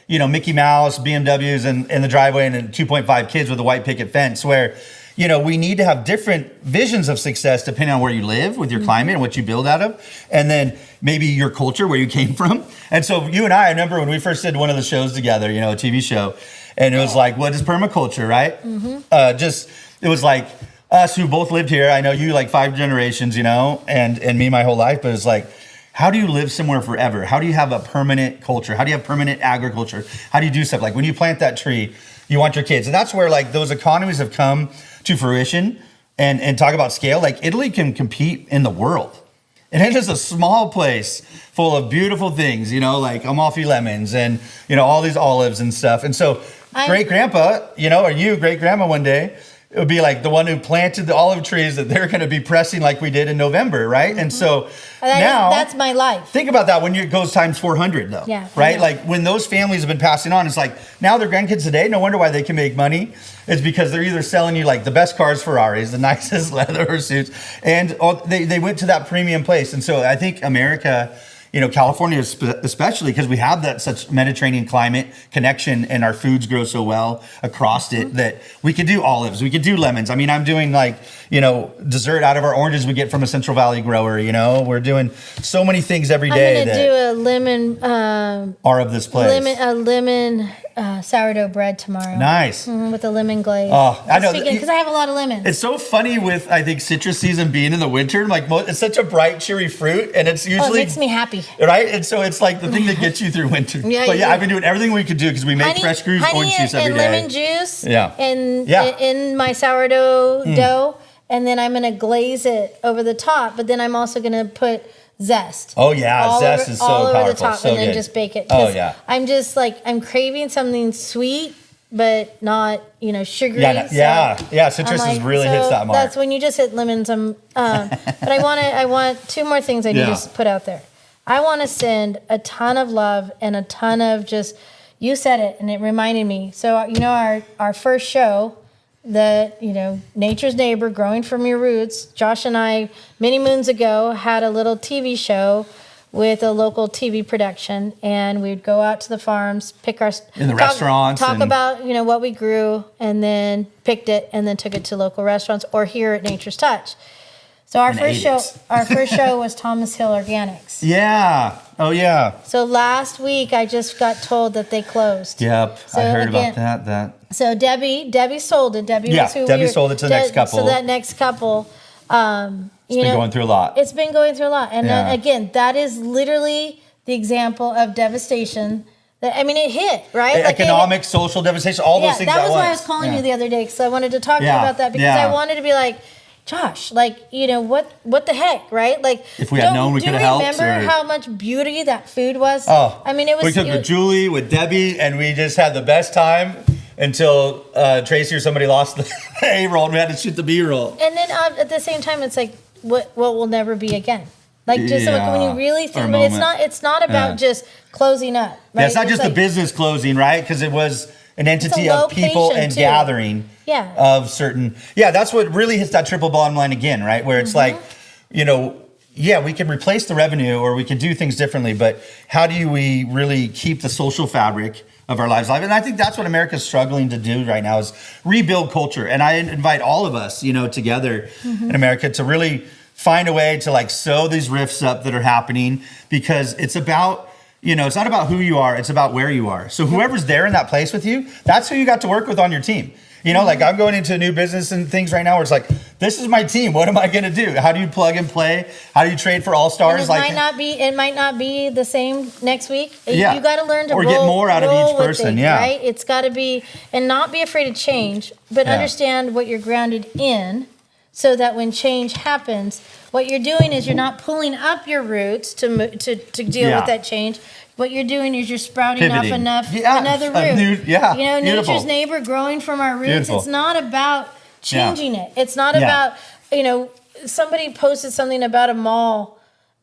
Mickey Mouse, BMWs in the driveway and 2.5 kids with a white picket fence where, we need to have different visions of success depending on where you live with your climate and what you build out of. And then maybe your culture, where you came from. And so you and I remember when we first did one of the shows together, a TV show, and it was like, what is permaculture, right? It was like us who both lived here. I know you like 5 generations, and me my whole life, but it's like, how do you live somewhere forever? How do you have a permanent culture? How do you have permanent agriculture? How do you do stuff? Like when you plant that tree, you want your kids. And that's where those economies have come to fruition and talk about scale. Like Italy can compete in the world. And it is a small place full of beautiful things, like Amalfi lemons and, all these olives and stuff. And so great grandpa, or you, great grandma one day, it would be like the one who planted the olive trees that they're going to be pressing like we did in November, right? And so now that's my life. Think about that when it goes times 400 though, Yeah, right? Like when those families have been passing on, it's like now their grandkids today, no wonder why they can make money. It's because they're either selling you like the best cars, Ferraris, the nicest leather suits, and they went to that premium place. And so I think America, California especially, because we have that such Mediterranean climate connection and our foods grow so well across it that we could do olives, we could do lemons. I mean, I'm doing dessert out of our oranges we get from a Central Valley grower, we're doing so many things every day I'm gonna that do a lemon are of this place. lemon sourdough bread tomorrow. Nice. With a lemon glaze. Oh, I know. Because I have a lot of lemons. It's so funny with, I think, citrus season being in the winter. Like, it's such a bright, cheery fruit, and it's usually... it makes me happy. Right? And so it's like the thing that gets you through winter. Yeah, But yeah, yeah. I've been doing everything we could do because we make fresh squeezed orange juice every and day. lemon juice. Yeah. And Yeah. in my sourdough dough, and then I'm gonna glaze it over the top. But then I'm also gonna put zest. Oh, yeah. Zest is so all over the powerful. top, So and then good. just bake it. Oh, 'Cause yeah. I'm just I'm craving something sweet, but not sugary. Yeah. Citrus I'm really hits that mark. That's when you just hit lemons. But I want 2 more things I need Yeah. to put out there. I want to send a ton of love and a ton of just, you said it and it reminded me. So, our first show, Nature's Neighbor, Growing From Your Roots, Josh and I, many moons ago, had a little TV show with a local TV production, and we'd go out to the farms, pick our... In the restaurants Talk and- about, what we grew, and then picked it, and then took it to local restaurants or here at Nature's Touch. So our And first ate show, it. our first show was Thomas Hill Organics. Yeah. Oh, yeah. So last week I just got told that they closed. Yep. So I heard again- about that. So Debbie sold it. Debbie Yeah, was who Debbie we were, sold it to the next couple. So that next couple, You been going through a lot. It's been going through a lot. And Yeah. again, that is literally the example of devastation. That, I mean, it hit, right? Like Economic, social devastation, all those things that at was why I once. was calling Yeah. you the other day, because I wanted to talk to you Yeah. about that, because Yeah. I wanted to be like, Josh, like, you know, what the heck, right? Like, If we had known, we do could you have helped, remember or- how much beauty that food was? Oh, I mean, it was. We cooked with Julie, with Debbie, and we just had the best time until Tracy or somebody lost the A roll and we had to shoot the B roll. And then at the same time, it's like what will never be again. Like just like when you really think, but it's not about just closing up. Right? Yeah, it's not just the business closing, right? Because it was an entity of people location, and too. gathering Yeah. of certain. Yeah, that's what really hits that triple bottom line again, right? Where it's like, you know, yeah, we can replace the revenue or we can do things differently, but how do we really keep the social fabric of our lives alive? And I think that's what America's struggling to do right now is rebuild culture. And I invite all of us, you know, together in America to really find a way to like sew these rifts up that are happening, because it's about, you know, it's not about who you are, it's about where you are. So whoever's there in that place with you, that's who you got to work with on your team. You know, like I'm going into a new business and things right now where it's like, this is my team. What am I going to do? How do you plug and play? How do you trade for all-stars? It might not be the same next week. Yeah. You got to learn to or roll, get more out of roll each with person. it, Yeah. right. It's got to be, and not be afraid of change, but Yeah. understand what you're grounded in, so that when change happens, what you're doing is you're not pulling up your roots to deal Yeah. with that change. What you're doing is you're sprouting off Pivoting. another root. You know, Beautiful. nature's neighbor growing from our roots. Beautiful. It's not about changing it. It's not Yeah. about, you know, somebody posted something about a mall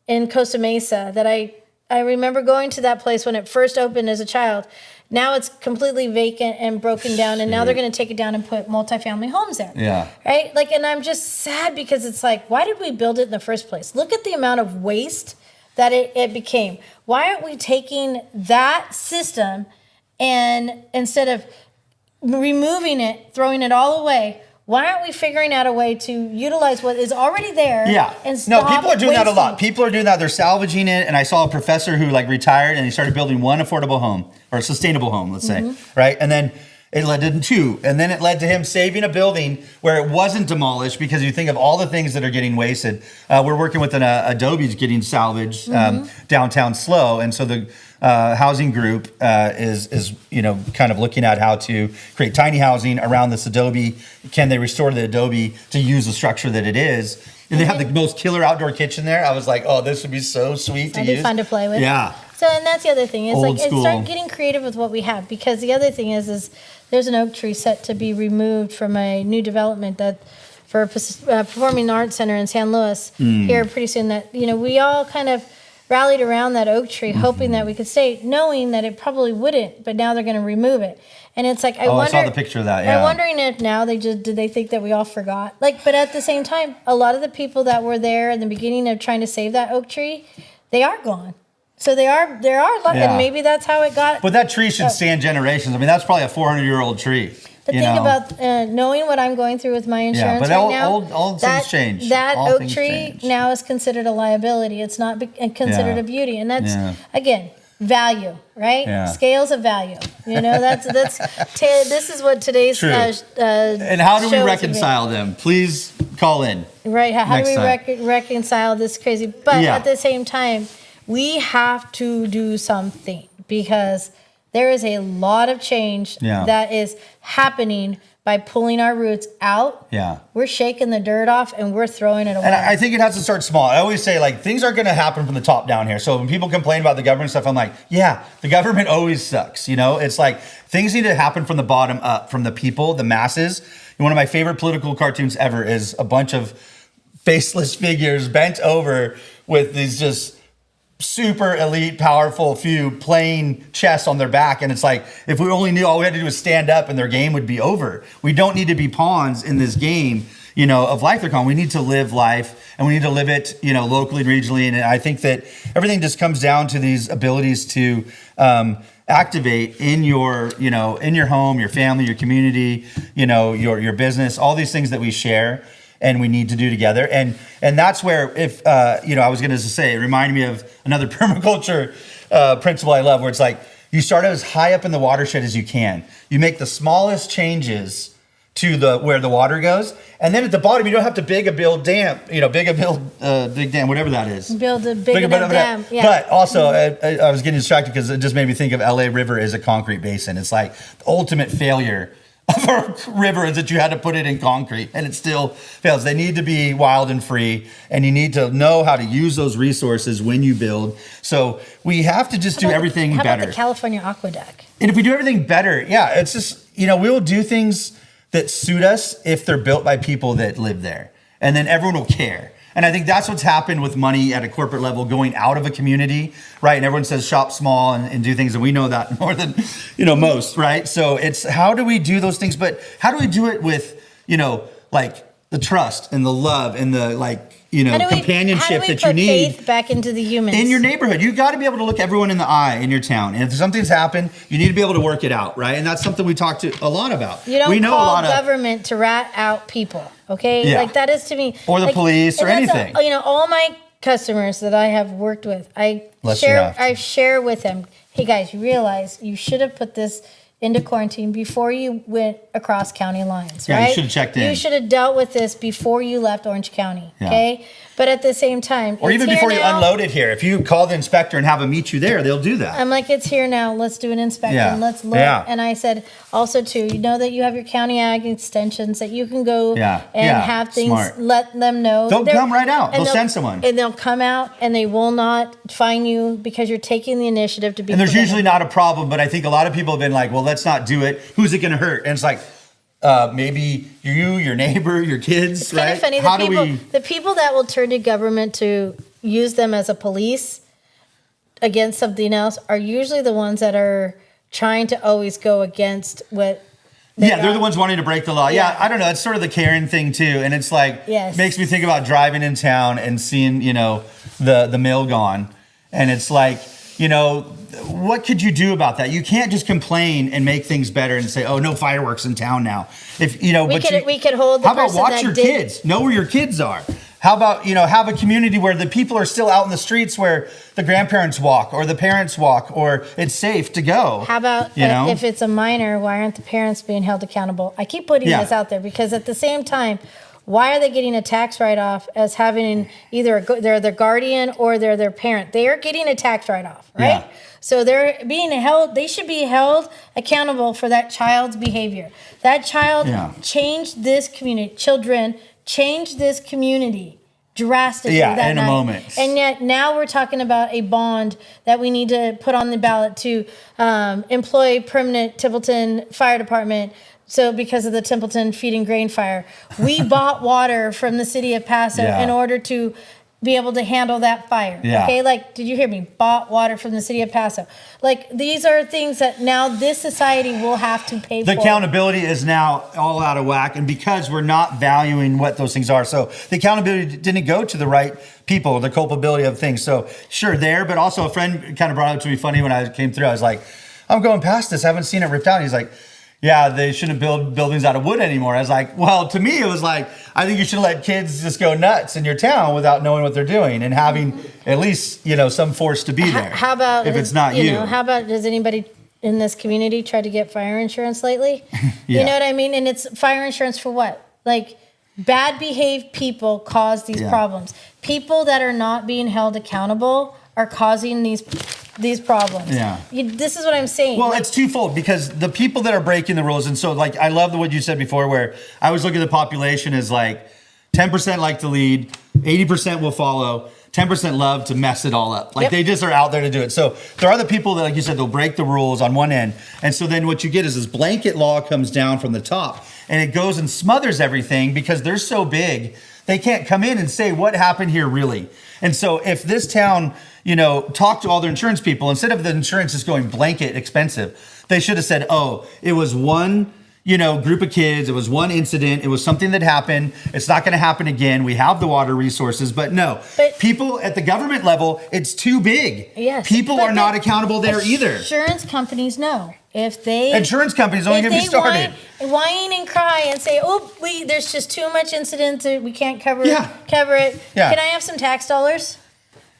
in Costa Mesa that I remember going to that place when it first opened as a child. Now it's completely vacant and broken down, and now they're going to take it down and put multifamily homes there. Yeah. Right? Like, and I'm just sad because it's like, why did we build it in the first place? Look at the amount of waste that it became. Why aren't we taking that system and instead of removing it, throwing it all away, why aren't we figuring out a way to utilize what is already there? Yeah. And No, stop people are doing that a lot. wasting? People are doing that. They're salvaging it. And I saw a professor who like retired and he started building one affordable home or a sustainable home, let's say. Right. And then it led to two. And then it led to him saving a building where it wasn't demolished, because you think of all the things that are getting wasted. We're working with an Adobe's getting salvaged downtown SLO. And so the housing group is, you know, kind of looking at how to create tiny housing around this Adobe. Can they restore the Adobe to use the structure that it is? And they have the most killer outdoor kitchen there. I was like, oh, this would be so sweet to That'd use. be fun to play with. Yeah. So, and that's the other thing is Old like, school. start getting creative with what we have, because the other thing is there's an oak tree set to be removed from a new development that for a performing arts center in San Luis Hmm. here pretty soon, that, you know, we all kind of rallied around that oak tree hoping that we could stay, knowing that it probably wouldn't, but now they're going to remove it. And it's like, I I wonder. saw the picture of that, yeah. I'm wondering if now did they think that we all forgot? Like, but at the same time, a lot of the people that were there in the beginning of trying to save that oak tree, they are gone. So there are, Yeah. and maybe that's how it got. But that tree should stand generations. I mean, that's probably a 400-year-old tree. But you think know? about knowing what I'm going through with my insurance but right all- now. all things change. That All oak things tree change. now is considered a liability. It's not considered Yeah. a beauty, and that's Yeah. again value, right? Yeah. Scales of value. You know, this is what today's True. And how do we show is reconcile them? Please call in. Right. How do next we time. reconcile this crazy? But Yeah. at the same time, we have to do something, because there is a lot of change Yeah. that is happening by pulling our roots out. Yeah. We're shaking the dirt off and we're throwing it away. And I think it has to start small. I always say, like, things are going to happen from the top down here. So when people complain about the government stuff, I'm like, yeah, the government always sucks. You know, it's like things need to happen from the bottom up, from the people, the masses. And one of my favorite political cartoons ever is a bunch of faceless figures bent over with these just super elite, powerful few playing chess on their back. And it's like, if we only knew all we had to do was stand up and their game would be over. We don't need to be pawns in this game, you know, of life they're calling. We need to live life, and we need to live it, you know, locally and regionally. And I think that everything just comes down to these abilities to activate in your, you know, in your home, your family, your community, you know, your business, all these things that we share and we need to do together. And that's where, if, you know, I was going to say, it reminded me of another permaculture principle I love, where it's like, you start as high up in the watershed as you can. You make the smallest changes to the where the water goes. And then at the bottom, you don't have to big a big dam, whatever that is. Build a big enough dam. Yeah. But also, I was getting distracted because it just made me think of LA River as a concrete basin. It's like the ultimate failure of a river is that you had to put it in concrete and it still fails. They need to be wild and free, and you need to know how to use those resources when you build. So we have to just do everything how better. About the California Aqueduct? And if we do everything better, yeah, it's just, we'll do things that suit us if they're built by people that live there. And then everyone will care. And I think that's what's happened with money at a corporate level going out of a community, right? And everyone says shop small and do things, and we know that more than, most, right? So it's how do we do those things, but how do we do it with, like the trust and the love and the companionship that you need. Faith back into the humans in your neighborhood. You got to be able to look everyone in the eye in your town. And if something's happened, you need to be able to work it out, right? And that's something we talk to a lot about. You don't call government to rat out people, okay? Yeah. Like that is to me. Or the police or anything. All my customers that I have worked with, I share with them, hey guys, you realize you should have put this into quarantine before you went across county lines, right? You should have checked in. You should have dealt with this before you left Orange County, okay? But at the same time, or even before you unload it here. If you call the inspector and have them meet you there, they'll do that. I'm like, it's here now. Let's do an inspection. Let's look. Yeah. And I said, also too, you know that you have your county ag extensions that you can go and have things. Smart. Let them know. They'll come right out. They'll send someone, and they'll come out and they will not fine you because you're taking the initiative to be. And there's usually not a problem, but I think a lot of people have been like, well, let's not do it. Who's it going to hurt? And it's like. Maybe you, your neighbor, your kids, it's right? Kind of funny. The people that will turn to government to use them as a police against something else are usually the ones that are trying to always go against what. They're the ones wanting to break the law. Yeah, I don't know. It's sort of the Karen thing too, and it's like makes me think about driving in town and seeing the mail gone, and it's like. What could you do about that? You can't just complain and make things better and say, "Oh, no fireworks in town now." If we could hold. How about watch your kids? Know where your kids are. How about have a community where the people are still out in the streets where the grandparents walk or the parents walk or it's safe to go. How about if it's a minor? Why aren't the parents being held accountable? I keep putting this out there because at the same time. Why are they getting a tax write-off as having either they're their guardian or they're their parent? They are getting a tax write-off, right? Yeah. So they're being held. They should be held accountable for that child's behavior. That child changed this community. Children changed this community drastically. Yeah, that in night. A moment. And yet now we're talking about a bond that we need to put on the ballot to employ permanent Templeton Fire Department. So because of the Templeton Feed and Grain Fire, we bought water from the city of Paso in order to be able to handle that fire. Yeah. Okay, did you hear me? Bought water from the city of Paso. These are things that now this society will have to pay for. The accountability is now all out of whack, and because we're not valuing what those things are. So the accountability didn't go to the right people, the culpability of things. So sure there, but also a friend kind of brought it up to me funny when I came through. I was like, I'm going past this. I haven't seen it ripped out. He's like, yeah, they shouldn't build buildings out of wood anymore. I was like, well, to me, it was like, I think you should let kids just go nuts in your town without knowing what they're doing and having at least, some force to be there. How about if it's not you? How about does anybody in this community try to get fire insurance lately? You know what I mean? And it's fire insurance for what? Bad behaved people cause these problems. People that are not being held accountable are causing these problems. Yeah. This is what I'm saying. Well, it's twofold because the people that are breaking the rules, and so I love what you said before where I always look at the population as 10% like to lead, 80% will follow, 10% love to mess it all up. They just are out there to do it. So there are the people that, like you said, they'll break the rules on one end. And so then what you get is this blanket law comes down from the top and it goes and smothers everything because they're so big, they can't come in and say what happened here really. And so if this town, talked to all their insurance people, instead of the insurance just going blanket expensive, they should have said, oh, it was one, group of kids. It was one incident. It was something that happened. It's not going to happen again. We have the water resources, but no. People at the government level, it's too big. Yes. People are not accountable there either. Insurance companies know. Insurance companies only going to be started. Whine and cry and say, oh, there's just too much incidents. We can't cover it. Yeah. Can I have some tax dollars?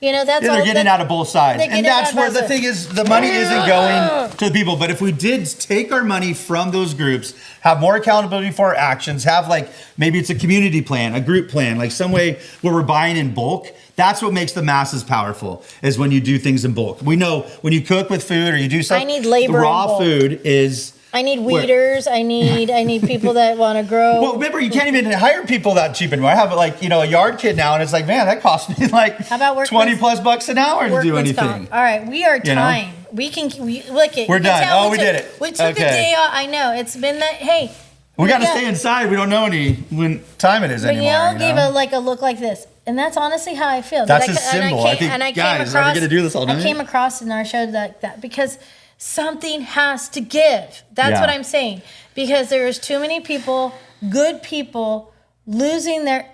You know, that's Yeah, all. they're getting out of both sides. They're And getting out that's of where both the sides. thing is, the money isn't going to the people. But if we did take our money from those groups, have more accountability for our actions, have like, maybe it's a community plan, a group plan, like some way where we're buying in bulk. That's what makes the masses powerful, is when you do things in bulk. We know when you cook with food or you do something, I need labor the in raw bulk. food is... I need weeders. I need people that want to grow. Well, remember, you can't even hire people that cheap anymore. I have like, a yard kid now, and it's like, man, that costs me like How about workman's- 20 plus bucks an hour to do Workman's anything. comp. All right, we are know? time. We look it. We're you can done. tell Oh, we did it. We took Okay. a day off. I know it's been that. Hey, We got to Yeah. stay inside. We don't know when time it is but anymore. y'all you gave know? a look like this, and that's honestly how I feel. That's That a I ca- and symbol. came- I think, and I came guys, are we gonna do this all I night? came across in our show like that because something has to give. That's Yeah. what I'm saying. Because there's too many people, good people, losing their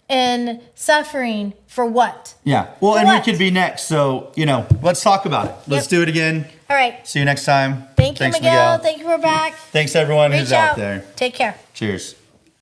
and suffering for what? Yeah. Well, For and what? we could be next. So, let's talk about it. Let's Yep. do it again. All right. See you next time. Thank you, Thanks, Miguel. Thank you for back. Thanks, everyone who's Reach out out. there. Take care. Cheers.